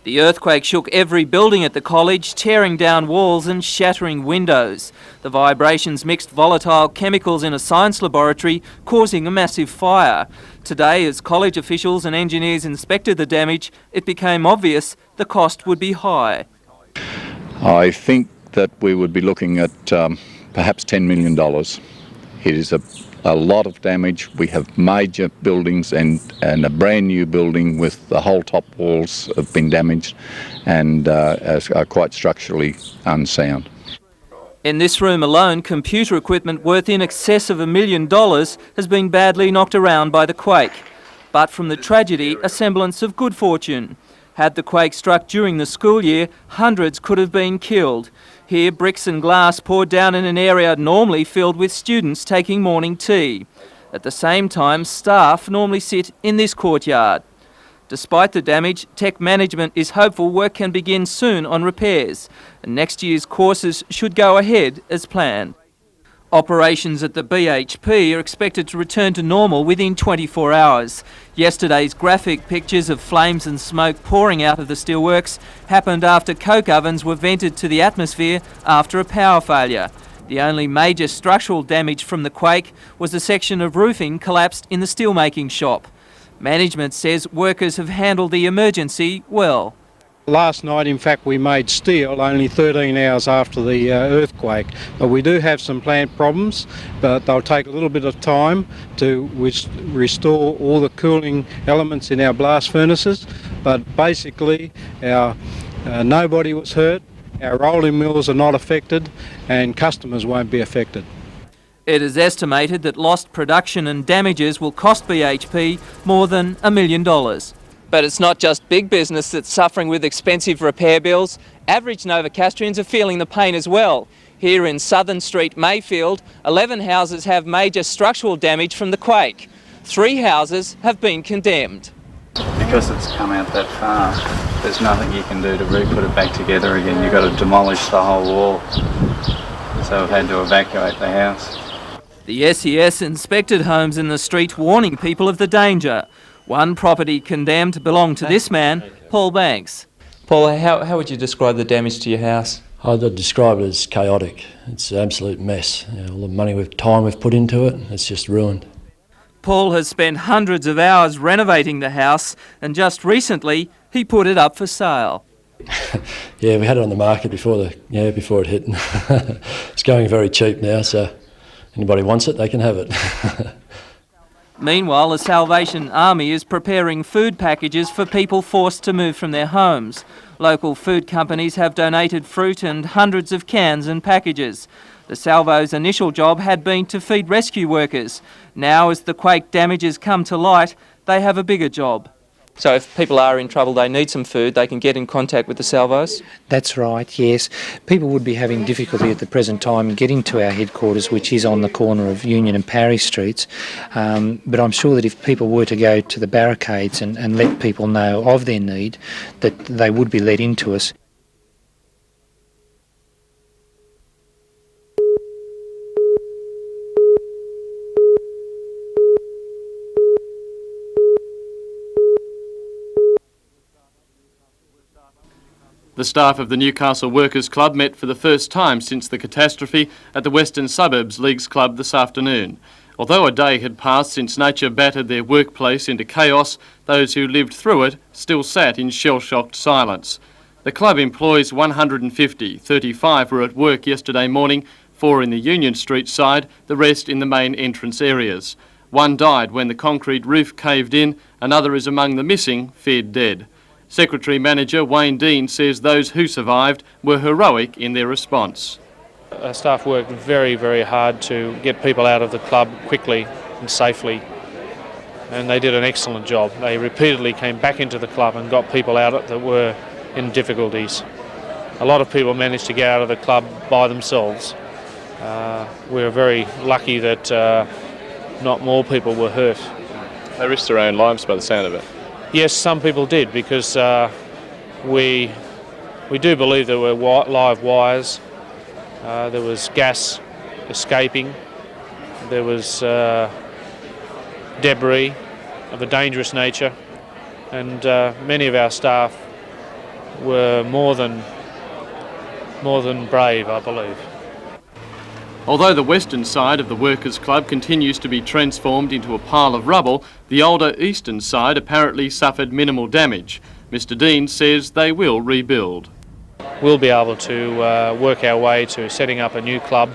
The earthquake shook every building at the college, tearing down walls and shattering windows. The vibrations mixed volatile chemicals in a science laboratory, causing a massive fire. Today, as college officials and engineers inspected the damage, it became obvious the cost would be high. I think that we would be looking at perhaps $10 million. It is a lot of damage. We have major buildings and a brand new building with the whole top walls have been damaged and are quite structurally unsound. In this room alone, computer equipment worth in excess of $1 million has been badly knocked around by the quake. But from the tragedy, a semblance of good fortune. Had the quake struck during the school year, hundreds could have been killed. Here, bricks and glass poured down in an area normally filled with students taking morning tea. At the same time, staff normally sit in this courtyard. Despite the damage, Tech Management is hopeful work can begin soon on repairs, and next year's courses should go ahead as planned. Operations at the BHP are expected to return to normal within 24 hours. Yesterday's graphic pictures of flames and smoke pouring out of the steelworks happened after coke ovens were vented to the atmosphere after a power failure. The only major structural damage from the quake was a section of roofing collapsed in the steelmaking shop. Management says workers have handled the emergency well. Last night, in fact, we made steel only 13 hours after the earthquake. But we do have some plant problems, but they'll take a little bit of time to restore all the cooling elements in our blast furnaces. But basically, nobody was hurt, our rolling mills are not affected, and customers won't be affected. It is estimated that lost production and damages will cost BHP more than $1 million. But it's not just big business that's suffering with expensive repair bills. Average Novocastrians are feeling the pain as well. Here in Southern Street, Mayfield, 11 houses have major structural damage from the quake. 3 houses have been condemned. Because it's come out that far, there's nothing you can do to re-put it back together again. You've got to demolish the whole wall. So we've had to evacuate the house. The SES inspected homes in the street, warning people of the danger. One property condemned belonged to this man, Paul Banks. Paul, how would you describe the damage to your house? I'd describe it as chaotic. It's an absolute mess. All the money time we've put into it, it's just ruined. Paul has spent hundreds of hours renovating the house, and just recently he put it up for sale. Yeah, we had it on the market before it hit. It's going very cheap now, so anybody wants it, they can have it. Meanwhile, the Salvation Army is preparing food packages for people forced to move from their homes. Local food companies have donated fruit and hundreds of cans and packages. The Salvo's initial job had been to feed rescue workers. Now, as the quake damages come to light, they have a bigger job. So if people are in trouble, they need some food, they can get in contact with the Salvos? That's right, yes. People would be having difficulty at the present time getting to our headquarters, which is on the corner of Union and Parry Streets. But I'm sure that if people were to go to the barricades and let people know of their need, that they would be let into us. The staff of the Newcastle Workers Club met for the first time since the catastrophe at the Western Suburbs Leagues Club this afternoon. Although a day had passed since nature battered their workplace into chaos, those who lived through it still sat in shell-shocked silence. The club employs 150, 35 were at work yesterday morning, 4 in the Union Street side, the rest in the main entrance areas. One died when the concrete roof caved in, another is among the missing, feared dead. Secretary-Manager Wayne Dean says those who survived were heroic in their response. Our staff worked very, very hard to get people out of the club quickly and safely, and they did an excellent job. They repeatedly came back into the club and got people out that were in difficulties. A lot of people managed to get out of the club by themselves. We were very lucky that not more people were hurt. They risked their own lives by the sound of it. Yes, some people did, because we do believe there were live wires. There was gas escaping. There was debris of a dangerous nature, and many of our staff were more than brave, I believe. Although the western side of the Workers' Club continues to be transformed into a pile of rubble, the older eastern side apparently suffered minimal damage. Mr. Dean says they will rebuild. We'll be able to work our way to setting up a new club.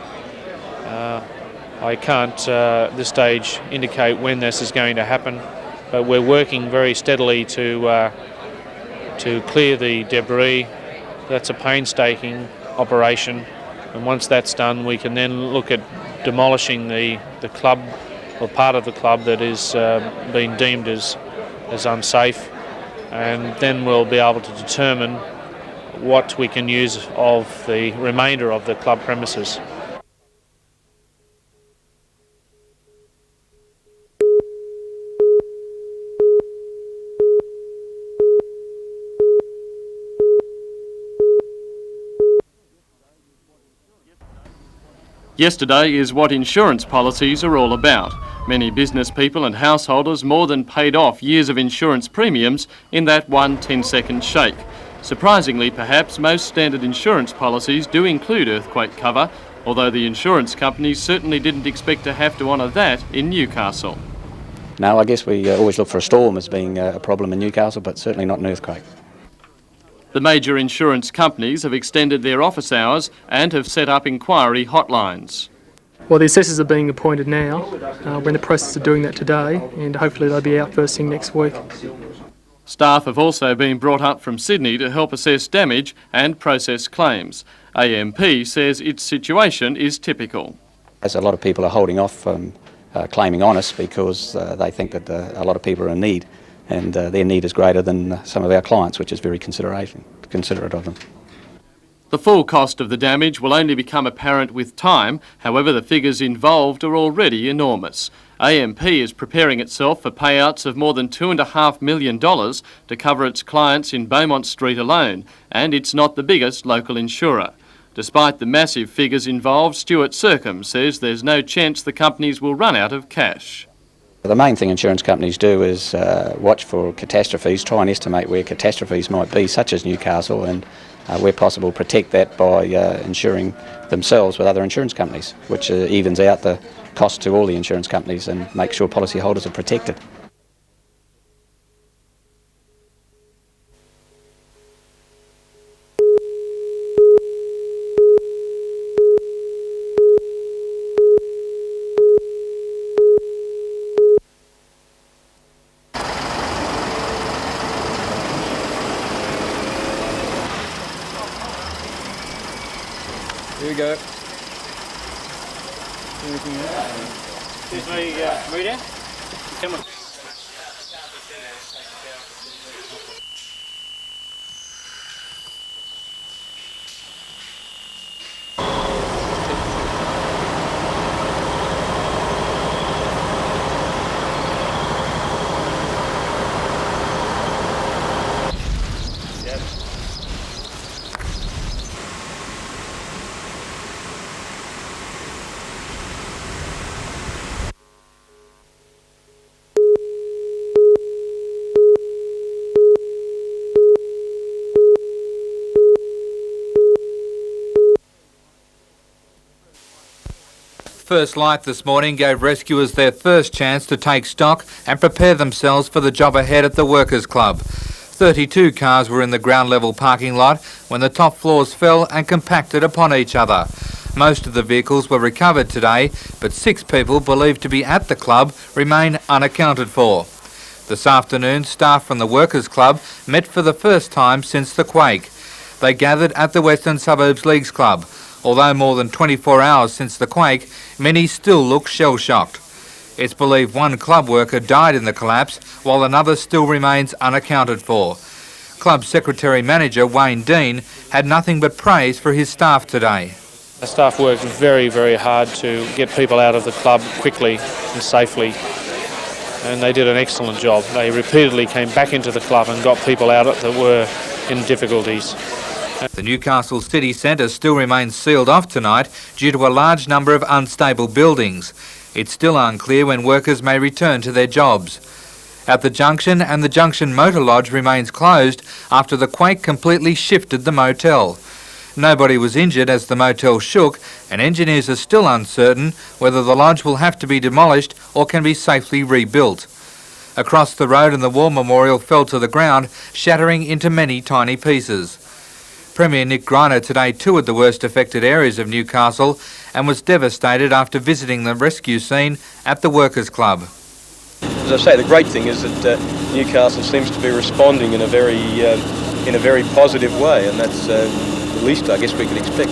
I can't at this stage indicate when this is going to happen, but we're working very steadily to clear the debris. That's a painstaking operation, and once that's done we can then look at demolishing the club, or part of the club that is been deemed as unsafe, and then we'll be able to determine what we can use of the remainder of the club premises. Yesterday is what insurance policies are all about. Many business people and householders more than paid off years of insurance premiums in that one 10-second shake. Surprisingly, perhaps, most standard insurance policies do include earthquake cover, although the insurance companies certainly didn't expect to have to honour that in Newcastle. No, I guess we always look for a storm as being a problem in Newcastle, but certainly not an earthquake. The major insurance companies have extended their office hours and have set up inquiry hotlines. Well, the assessors are being appointed now. We're in the process of doing that today, and hopefully they'll be out first thing next week. Staff have also been brought up from Sydney to help assess damage and process claims. AMP says its situation is typical. As a lot of people are holding off claiming on us because they think that a lot of people are in need, and their need is greater than some of our clients, which is very considerate of them. The full cost of the damage will only become apparent with time. However, the figures involved are already enormous. AMP is preparing itself for payouts of more than $2.5 million to cover its clients in Beaumont Street alone, and it's not the biggest local insurer. Despite the massive figures involved, Stuart Circum says there's no chance the companies will run out of cash. The main thing insurance companies do is watch for catastrophes, try and estimate where catastrophes might be, such as Newcastle, and where possible protect that by insuring themselves with other insurance companies, which evens out the cost to all the insurance companies and makes sure policyholders are protected. Here we go. Excuse me, Rita. Come on. First Light this morning gave rescuers their first chance to take stock and prepare themselves for the job ahead at the Workers' Club. 32 cars were in the ground level parking lot when the top floors fell and compacted upon each other. Most of the vehicles were recovered today, but 6 people believed to be at the club remain unaccounted for. This afternoon, staff from the Workers' Club met for the first time since the quake. They gathered at the Western Suburbs Leagues Club. Although more than 24 hours since the quake, many still look shell-shocked. It's believed one club worker died in the collapse, while another still remains unaccounted for. Club Secretary-Manager Wayne Dean had nothing but praise for his staff today. The staff worked very, very hard to get people out of the club quickly and safely, and they did an excellent job. They repeatedly came back into the club and got people out that were in difficulties. The Newcastle city centre still remains sealed off tonight due to a large number of unstable buildings. It's still unclear when workers may return to their jobs. at the junction, and the Junction Motor Lodge remains closed after the quake completely shifted the motel. Nobody was injured as the motel shook, and engineers are still uncertain whether the lodge will have to be demolished or can be safely rebuilt. Across the road and the war memorial fell to the ground, shattering into many tiny pieces. Premier Nick Greiner today toured the worst affected areas of Newcastle and was devastated after visiting the rescue scene at the Workers' Club. As I say, the great thing is that Newcastle seems to be responding in a very positive way, and that's the least I guess we can expect.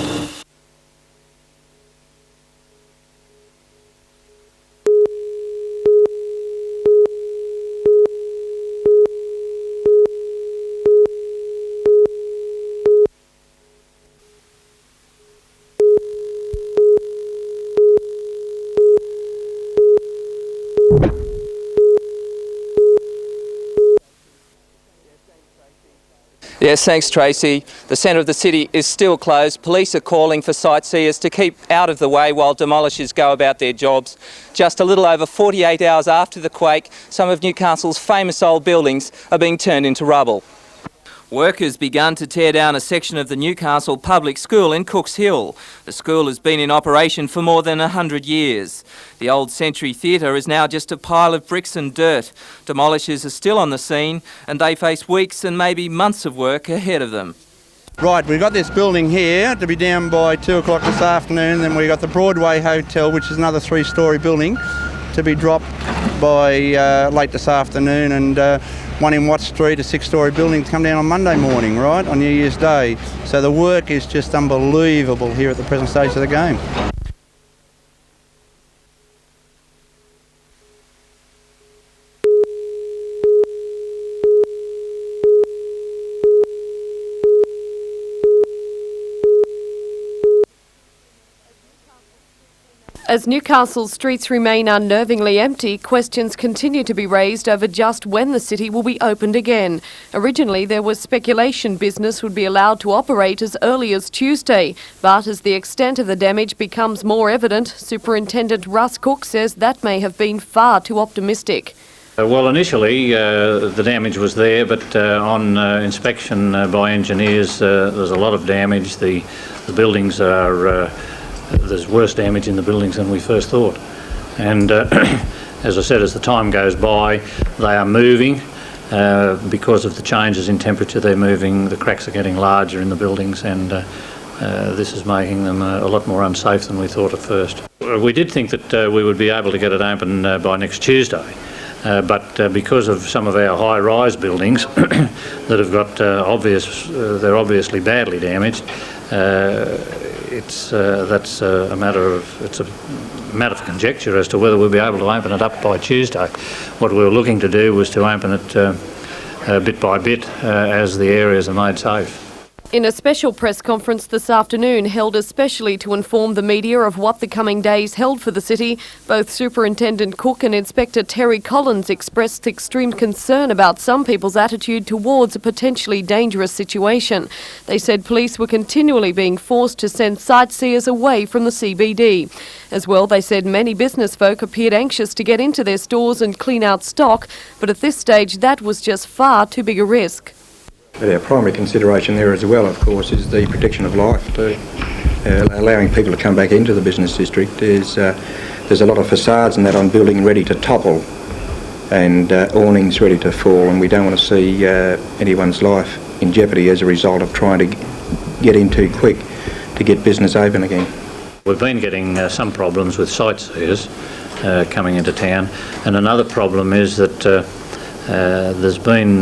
Yes, thanks Tracy. The centre of the city is still closed. Police are calling for sightseers to keep out of the way while demolishers go about their jobs. Just a little over 48 hours after the quake, some of Newcastle's famous old buildings are being turned into rubble. Workers began to tear down a section of the Newcastle Public School in Cooks Hill. The school has been in operation for more than 100 years. The old Century Theatre is now just a pile of bricks and dirt. Demolishers are still on the scene and they face weeks and maybe months of work ahead of them. Right, we've got this building here to be down by 2 o'clock this afternoon, then we've got the Broadway Hotel, which is another 3-storey building, to be dropped by late this afternoon, and one in Watt Street, a 6-storey building, to come down on Monday morning, right, on New Year's Day. So the work is just unbelievable here at the present stage of the game. As Newcastle's streets remain unnervingly empty, questions continue to be raised over just when the city will be opened again. Originally, there was speculation business would be allowed to operate as early as Tuesday, but as the extent of the damage becomes more evident, Superintendent Russ Cook says that may have been far too optimistic. Well, initially the damage was there, but on inspection by engineers there's a lot of damage. The buildings are... there's worse damage in the buildings than we first thought, and as I said, as the time goes by, they are moving because of the changes in temperature. They're moving, the cracks are getting larger in the buildings, and this is making them a lot more unsafe than we thought at first. We did think that we would be able to get it open by next Tuesday, but because of some of our high-rise buildings that have got they're obviously badly damaged, it's a matter of conjecture as to whether we'll be able to open it up by Tuesday. What we were looking to do was to open it bit by bit as the areas are made safe. In a special press conference this afternoon, held especially to inform the media of what the coming days held for the city, both Superintendent Cook and Inspector Terry Collins expressed extreme concern about some people's attitude towards a potentially dangerous situation. They said police were continually being forced to send sightseers away from the CBD. As well, they said many business folk appeared anxious to get into their stores and clean out stock, but at this stage that was just far too big a risk. But our primary consideration there as well, of course, is the protection of life too. Allowing people to come back into the business district. There's a lot of facades and that on building ready to topple, and awnings ready to fall, and we don't want to see anyone's life in jeopardy as a result of trying to get in too quick to get business open again. We've been getting some problems with sightseers coming into town, and another problem is that there's been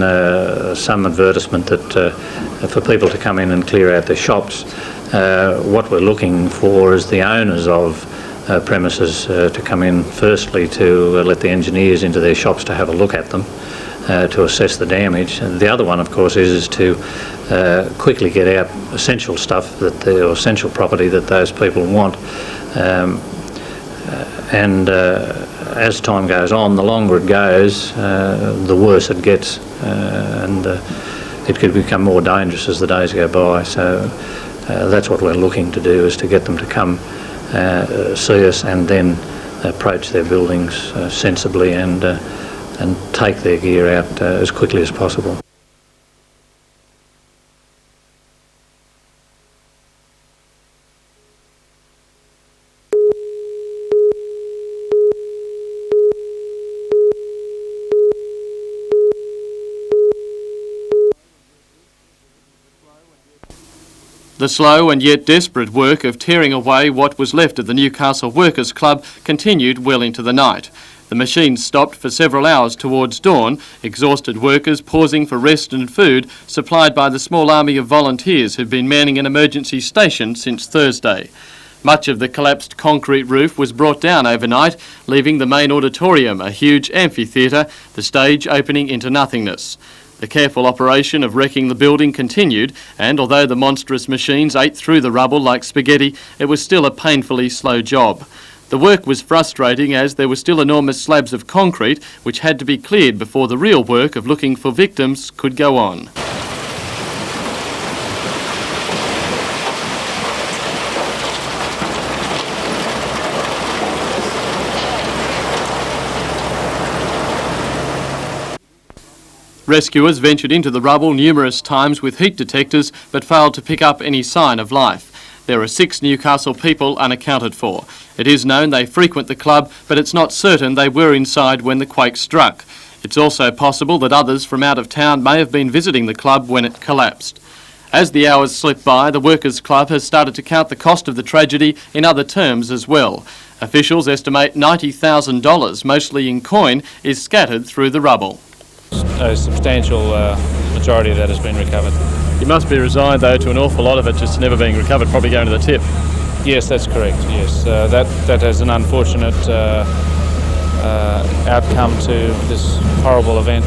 some advertisement that for people to come in and clear out their shops. What we're looking for is the owners of premises to come in, firstly to let the engineers into their shops to have a look at them, to assess the damage. And the other one, of course, is to quickly get out essential stuff, or essential property that those people want. As time goes on, the longer it goes, the worse it gets, and it could become more dangerous as the days go by. So that's what we're looking to do, is to get them to come see us and then approach their buildings sensibly and and take their gear out as quickly as possible. The slow and yet desperate work of tearing away what was left of the Newcastle Workers' Club continued well into the night. The machines stopped for several hours towards dawn, exhausted workers pausing for rest and food supplied by the small army of volunteers who've been manning an emergency station since Thursday. Much of the collapsed concrete roof was brought down overnight, leaving the main auditorium a huge amphitheatre, the stage opening into nothingness. The careful operation of wrecking the building continued, and although the monstrous machines ate through the rubble like spaghetti, it was still a painfully slow job. The work was frustrating as there were still enormous slabs of concrete which had to be cleared before the real work of looking for victims could go on. Rescuers ventured into the rubble numerous times with heat detectors but failed to pick up any sign of life. There are 6 Newcastle people unaccounted for. It is known they frequent the club, but it's not certain they were inside when the quake struck. It's also possible that others from out of town may have been visiting the club when it collapsed. As the hours slip by, the Workers' Club has started to count the cost of the tragedy in other terms as well. Officials estimate $90,000, mostly in coin, is scattered through the rubble. A substantial majority of that has been recovered. You must be resigned, though, to an awful lot of it just never being recovered, probably going to the tip. Yes, that's correct, yes. That has an unfortunate outcome to this horrible event.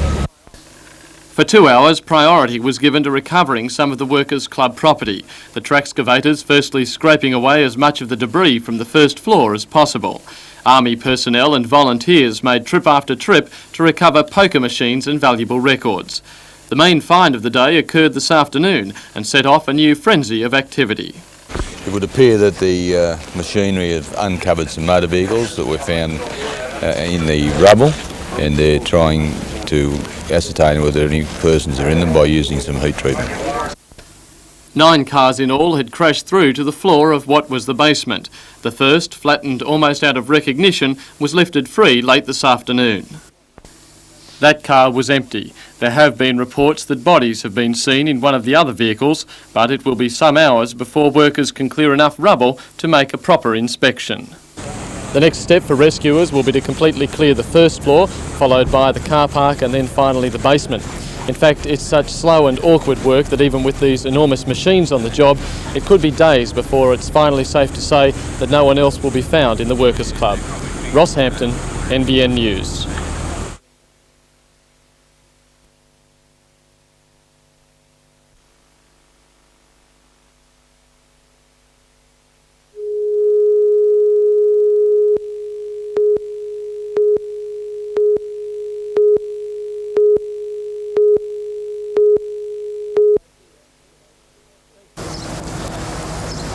For 2 hours, priority was given to recovering some of the Workers' Club property, the traxcavators firstly scraping away as much of the debris from the first floor as possible. Army personnel and volunteers made trip after trip to recover poker machines and valuable records. The main find of the day occurred this afternoon and set off a new frenzy of activity. It would appear that the machinery have uncovered some motor vehicles that were found in the rubble, and they're trying to ascertain whether any persons are in them by using some heat treatment. 9 cars in all had crashed through to the floor of what was the basement. The first, flattened almost out of recognition, was lifted free late this afternoon. That car was empty. There have been reports that bodies have been seen in one of the other vehicles, but it will be some hours before workers can clear enough rubble to make a proper inspection. The next step for rescuers will be to completely clear the first floor, followed by the car park and then finally the basement. In fact, it's such slow and awkward work that even with these enormous machines on the job, it could be days before it's finally safe to say that no one else will be found in the Workers' Club. Rosshampton, NBN News.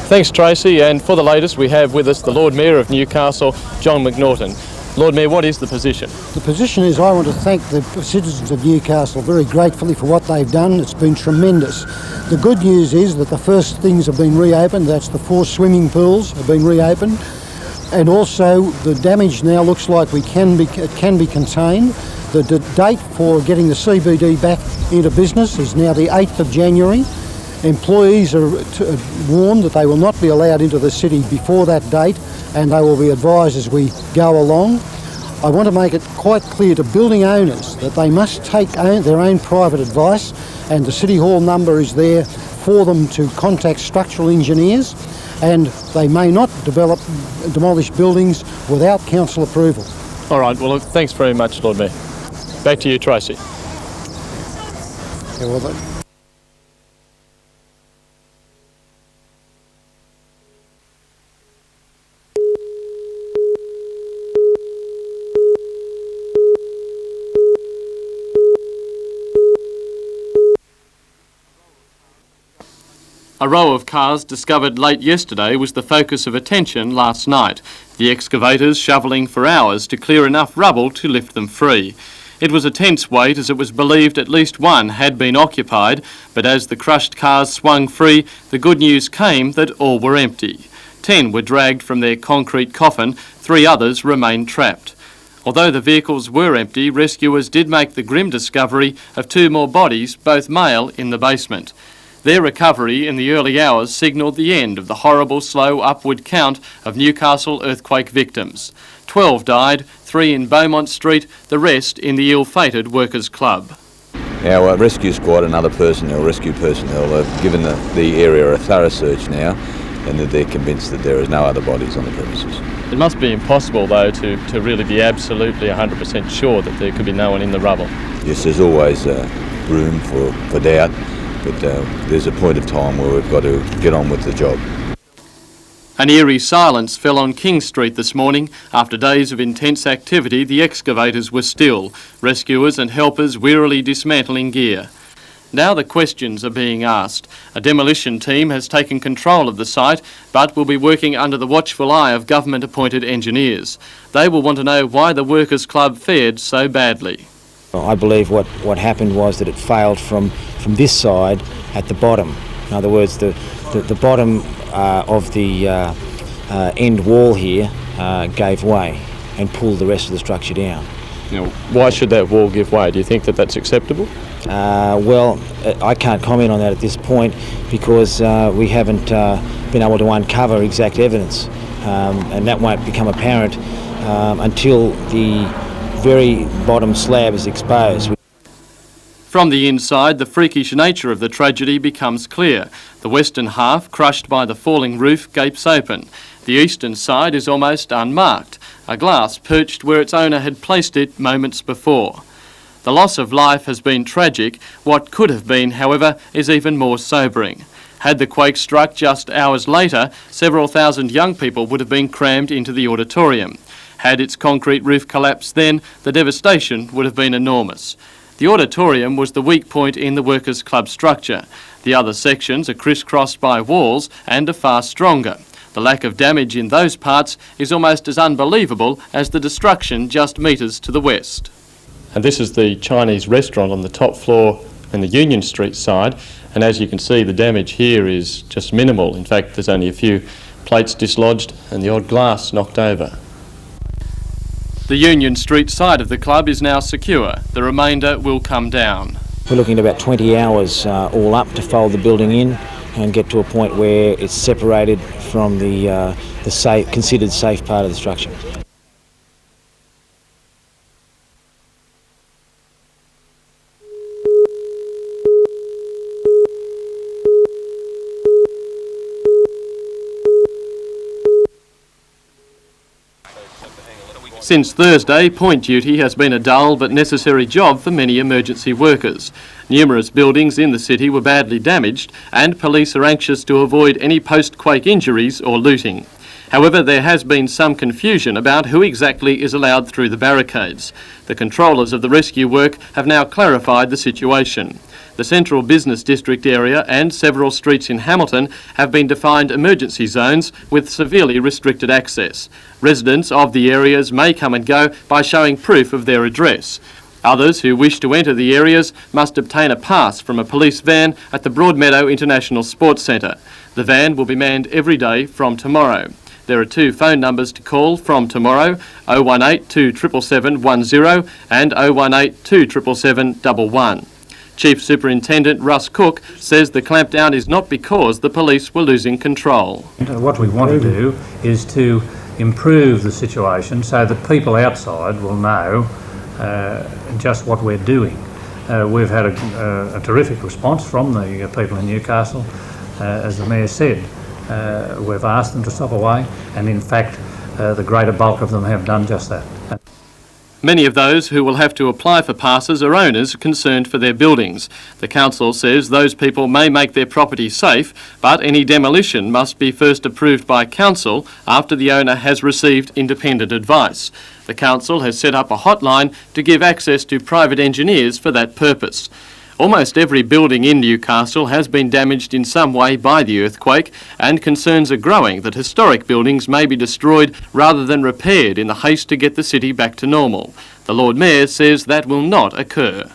Thanks, Tracy, and for the latest we have with us the Lord Mayor of Newcastle, John McNaughton. Lord Mayor, what is the position? The position is I want to thank the citizens of Newcastle very gratefully for what they've done. It's been tremendous. The good news is that the first things have been reopened. That's the 4 swimming pools have been reopened, and also the damage now looks like it can be contained. The date for getting the CBD back into business is now the 8th of January. Employees are warned that they will not be allowed into the city before that date, and they will be advised as we go along. I want to make it quite clear to building owners that they must take their own private advice, and the City Hall number is there for them to contact structural engineers, and they may not demolish buildings without council approval. All right, well, thanks very much, Lord Mayor. Back to you, Tracy. Yeah, well, A row of cars discovered late yesterday was the focus of attention last night, the excavators shovelling for hours to clear enough rubble to lift them free. It was a tense wait as it was believed at least one had been occupied, but as the crushed cars swung free, the good news came that all were empty. 10 were dragged from their concrete coffin, 3 others remained trapped. Although the vehicles were empty, rescuers did make the grim discovery of 2 more bodies, both male, in the basement. Their recovery in the early hours signalled the end of the horrible slow upward count of Newcastle earthquake victims. 12 died, 3 in Beaumont Street, the rest in the ill-fated Workers' Club. Our rescue squad and other personnel, rescue personnel, have given the area a thorough search now, and that they're convinced that there is no other bodies on the premises. It must be impossible, though, to really be absolutely 100% sure that there could be no one in the rubble. Yes, there's always room for doubt, but there's a point of time where we've got to get on with the job. An eerie silence fell on King Street this morning. After days of intense activity, the excavators were still, rescuers and helpers wearily dismantling gear. Now the questions are being asked. A demolition team has taken control of the site, but will be working under the watchful eye of government-appointed engineers. They will want to know why the Workers' Club fared so badly. I believe what happened was that it failed from this side at the bottom. In other words, the bottom of the end wall here gave way and pulled the rest of the structure down. Now, why should that wall give way? Do you think that that's acceptable? Well, I can't comment on that at this point because we haven't been able to uncover exact evidence, and that won't become apparent until the very bottom slab is exposed. From the inside, the freakish nature of the tragedy becomes clear. The western half, crushed by the falling roof, gapes open. The eastern side is almost unmarked, a glass perched where its owner had placed it moments before. The loss of life has been tragic. What could have been, however, is even more sobering. Had the quake struck just hours later, several thousand young people would have been crammed into the auditorium. Had its concrete roof collapsed then, the devastation would have been enormous. The auditorium was the weak point in the Workers' Club structure. The other sections are crisscrossed by walls and are far stronger. The lack of damage in those parts is almost as unbelievable as the destruction just metres to the west. And this is the Chinese restaurant on the top floor in the Union Street side, and as you can see, the damage here is just minimal. In fact, there's only a few plates dislodged and the odd glass knocked over. The Union Street side of the club is now secure. The remainder will come down. We're looking at about 20 hours all up to fold the building in and get to a point where it's separated from the considered safe part of the structure. Since Thursday, point duty has been a dull but necessary job for many emergency workers. Numerous buildings in the city were badly damaged and police are anxious to avoid any post-quake injuries or looting. However, there has been some confusion about who exactly is allowed through the barricades. The controllers of the rescue work have now clarified the situation. The central business district area and several streets in Hamilton have been defined emergency zones with severely restricted access. Residents of the areas may come and go by showing proof of their address. Others who wish to enter the areas must obtain a pass from a police van at the Broadmeadow International Sports Centre. The van will be manned every day from tomorrow. There are 2 phone numbers to call from tomorrow, 018 277 10 and 018 277 11. Chief Superintendent Russ Cook says the clampdown is not because the police were losing control. What we want to do is to improve the situation so that people outside will know just what we're doing. We've had a terrific response from the people in Newcastle. As the Mayor said, we've asked them to stop away, and in fact the greater bulk of them have done just that. Many of those who will have to apply for passes are owners concerned for their buildings. The council says those people may make their property safe, but any demolition must be first approved by council after the owner has received independent advice. The council has set up a hotline to give access to private engineers for that purpose. Almost every building in Newcastle has been damaged in some way by the earthquake, and concerns are growing that historic buildings may be destroyed rather than repaired in the haste to get the city back to normal. The Lord Mayor says that will not occur.